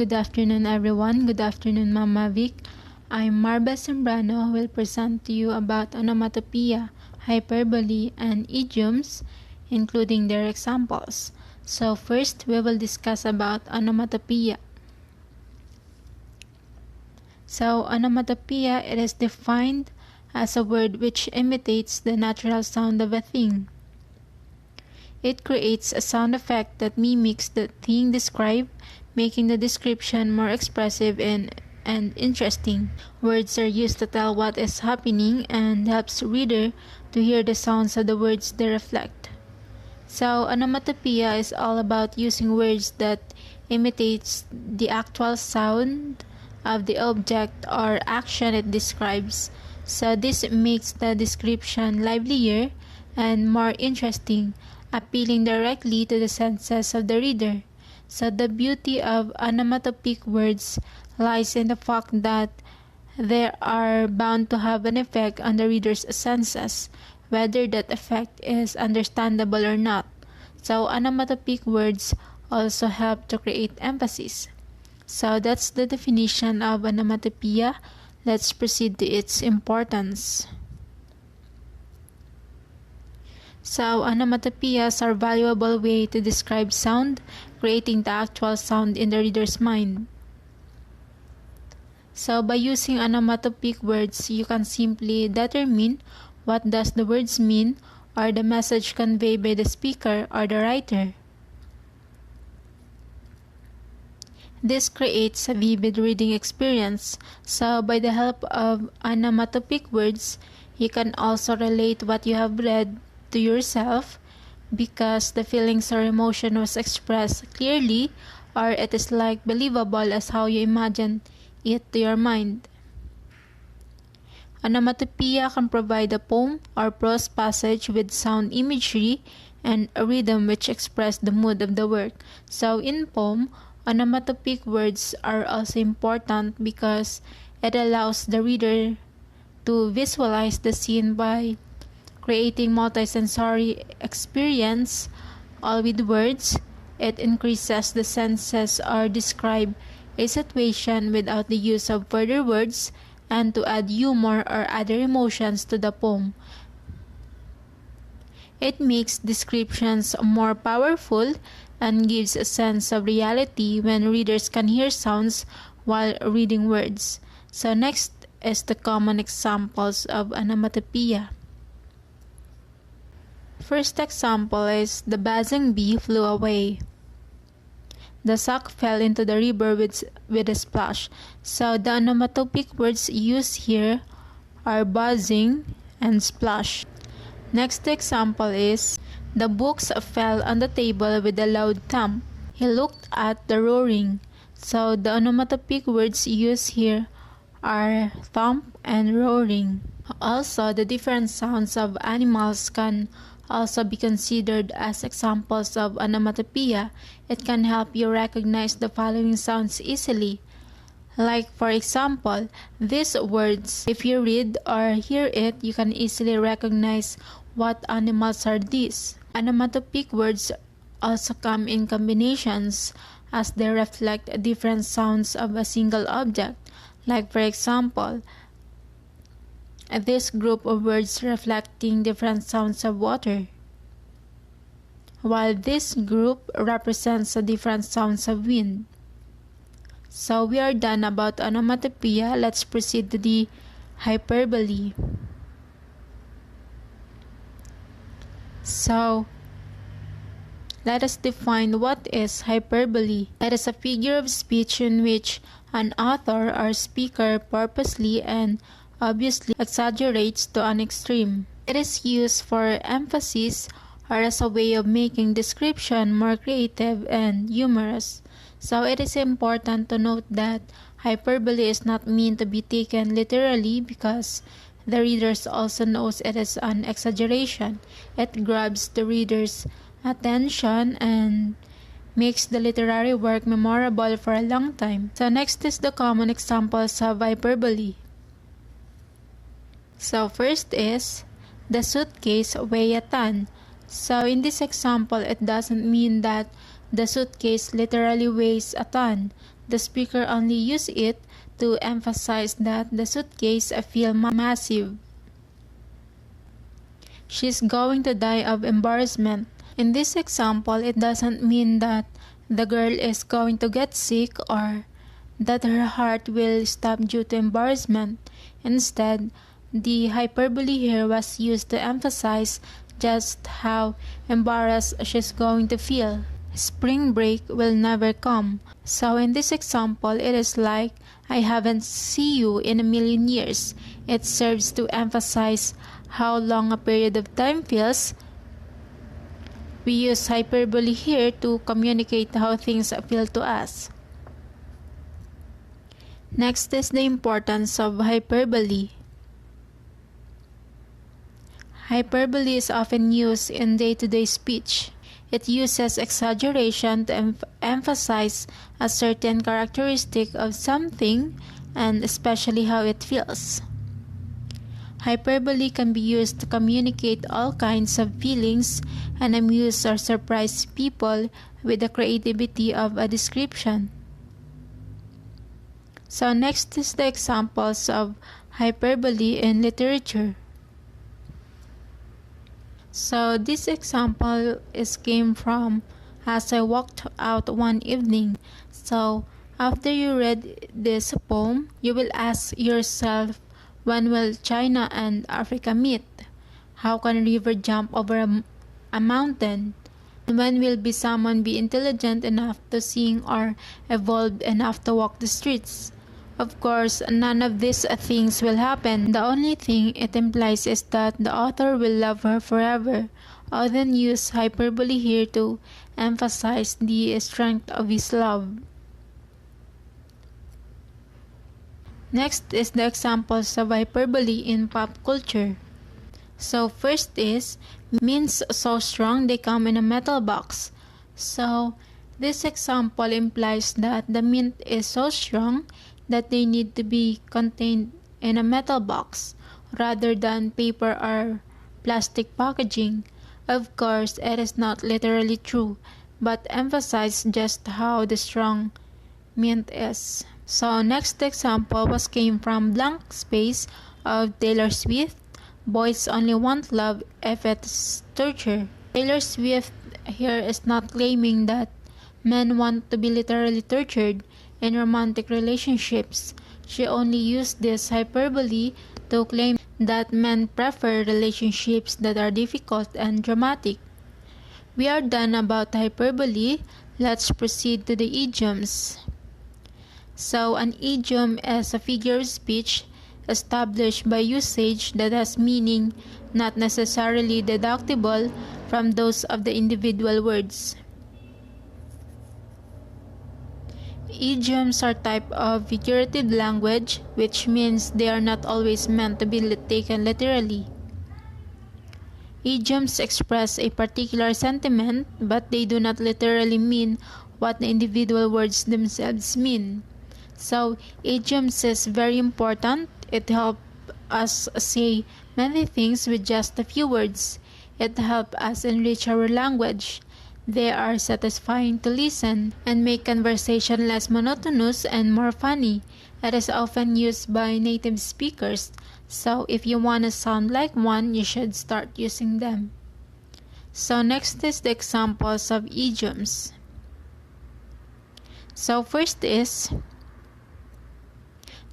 Good afternoon, everyone. Good afternoon, Mama Vic. I'm Marba Sembrano who will present to you about onomatopoeia, hyperbole, and idioms, including their examples. So first, we will discuss about onomatopoeia. So onomatopoeia, it is defined as a word which imitates the natural sound of a thing. It creates a sound effect that mimics the thing described, making the description more expressive and interesting. Words are used to tell what is happening and helps reader to hear the sounds of the words they reflect. So onomatopoeia is all about using words that imitates the actual sound of the object or action it describes. So this makes the description livelier and more interesting, appealing directly to the senses of the reader. So the beauty of onomatopoeic words lies in the fact that they are bound to have an effect on the reader's senses, whether that effect is understandable or not. So onomatopoeic words also help to create emphasis. So that's the definition of onomatopoeia. Let's proceed to its importance. So onomatopoeias are a valuable way to describe sound, creating the actual sound in the reader's mind. So by using onomatopoeic words, you can simply determine what does the words mean or the message conveyed by the speaker or the writer. This creates a vivid reading experience. So by the help of onomatopoeic words, you can also relate what you have read to yourself because the feelings or emotion was expressed clearly, or it is like believable as how you imagine it to your mind. Onomatopoeia can provide a poem or prose passage with sound imagery and a rhythm which express the mood of the work. So in poem, onomatopoeic words are also important because it allows the reader to visualize the scene by creating multisensory experience, all with words. It increases the senses or describe a situation without the use of further words and to add humor or other emotions to the poem. It makes descriptions more powerful and gives a sense of reality when readers can hear sounds while reading words. So next is the common examples of onomatopoeia. First example is the buzzing bee flew away. The sock fell into the river with a splash. So the onomatopoeic words used here are buzzing and splash. Next example is the books fell on the table with a loud thump. He looked at the roaring. So the onomatopoeic words used here are thump and roaring. Also, the different sounds of animals can also be considered as examples of onomatopoeia. It can help you recognize the following sounds easily. Like for example, these words, if you read or hear it, you can easily recognize what animals are these. Onomatopoeic words also come in combinations as they reflect different sounds of a single object. Like for example, this group of words reflecting different sounds of water, while this group represents the different sounds of wind. So we are done about onomatopoeia. Let's proceed to the hyperbole. So let us define what is hyperbole. It is a figure of speech in which an author or speaker purposely and obviously exaggerates to an extreme. It is used for emphasis or as a way of making description more creative and humorous. So it is important to note that hyperbole is not meant to be taken literally because the readers also knows it is an exaggeration. It grabs the reader's attention and makes the literary work memorable for a long time. So next is the common examples of hyperbole. So first is the suitcase weigh a ton. So in this example, it doesn't mean that the suitcase literally weighs a ton. The speaker only used it to emphasize that the suitcase feels massive. She's going to die of embarrassment. In this example, it doesn't mean that the girl is going to get sick or that her heart will stop due to embarrassment. Instead, the hyperbole here was used to emphasize just how embarrassed she's going to feel. Spring break will never come. So in this example, it is like, I haven't seen you in a million years. It serves to emphasize how long a period of time feels. We use hyperbole here to communicate how things feel to us. Next is the importance of hyperbole. Hyperbole is often used in day-to-day speech. It uses exaggeration to emphasize a certain characteristic of something and especially how it feels. Hyperbole can be used to communicate all kinds of feelings and amuse or surprise people with the creativity of a description. So next is the examples of hyperbole in literature. So this example came from As I Walked Out One Evening. So after you read this poem, you will ask yourself, when will China and Africa meet? How can a river jump over a mountain? When will someone be intelligent enough to sing or evolved enough to walk the streets? Of course, none of these things will happen. The only thing it implies is that the author will love her forever. Auden used hyperbole here to emphasize the strength of his love. Next is the examples of hyperbole in pop culture. So first is, mints so strong they come in a metal box. So this example implies that the mint is so strong that they need to be contained in a metal box rather than paper or plastic packaging. Of course, it is not literally true, but emphasizes just how the strong mint is. So next example came from Blank Space of Taylor Swift. Boys only want love if it's torture. Taylor Swift here is not claiming that men want to be literally tortured in romantic relationships. She only used this hyperbole to claim that men prefer relationships that are difficult and dramatic. We are done about hyperbole. Let's proceed to the idioms. So an idiom is a figure of speech established by usage that has meaning not necessarily deductible from those of the individual words. Idioms are type of figurative language, which means they are not always meant to be taken literally. Idioms express a particular sentiment, but they do not literally mean what the individual words themselves mean. So, idioms is very important. It helps us say many things with just a few words. It helps us enrich our language. They are satisfying to listen and make conversation less monotonous and more funny. It is often used by native speakers, so if you want to sound like one, you should start using them. So next is the examples of idioms. So first is,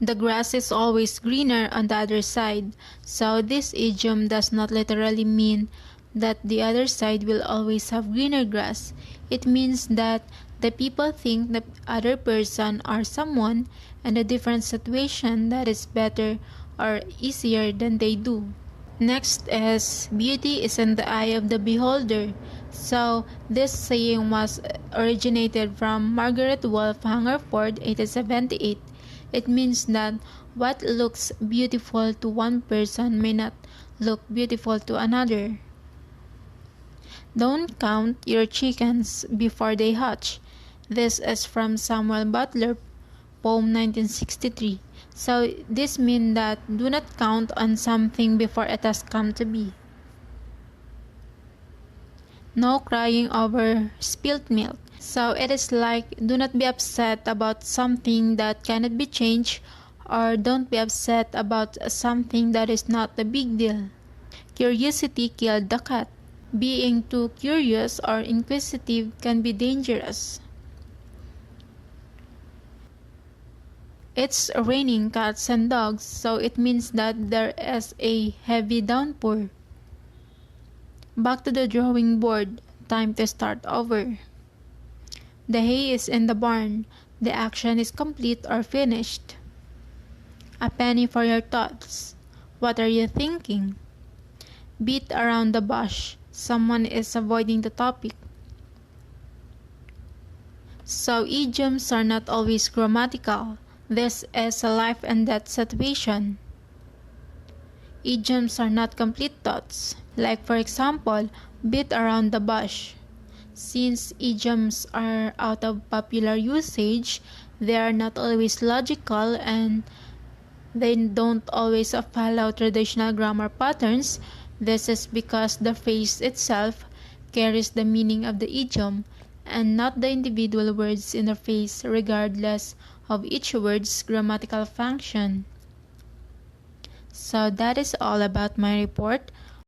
the grass is always greener on the other side. So this idiom does not literally mean that the other side will always have greener grass. It means that the people think the other person or someone in a different situation that is better or easier than they do. Next is, beauty is in the eye of the beholder. So this saying was originated from Margaret Wolfe Hungerford, 1878. It means that what looks beautiful to one person may not look beautiful to another. Don't count your chickens before they hatch. This is from Samuel Butler, poem 1963. So this means that do not count on something before it has come to be. No crying over spilt milk. So it is like, do not be upset about something that cannot be changed, or don't be upset about something that is not a big deal. Curiosity killed the cat. Being too curious or inquisitive can be dangerous. It's raining cats and dogs, so it means that there is a heavy downpour. Back to the drawing board. Time to start over. The hay is in the barn. The action is complete or finished. A penny for your thoughts. What are you thinking? Beat around the bush. Someone is avoiding the topic. So idioms are not always grammatical. This is a life and death situation. Idioms are not complete thoughts. Like for example, beat around the bush. Since idioms are out of popular usage, they are not always logical and they don't always follow traditional grammar patterns. This is because the phrase itself carries the meaning of the idiom and not the individual words in the phrase, regardless of each word's grammatical function. So that is all about my report.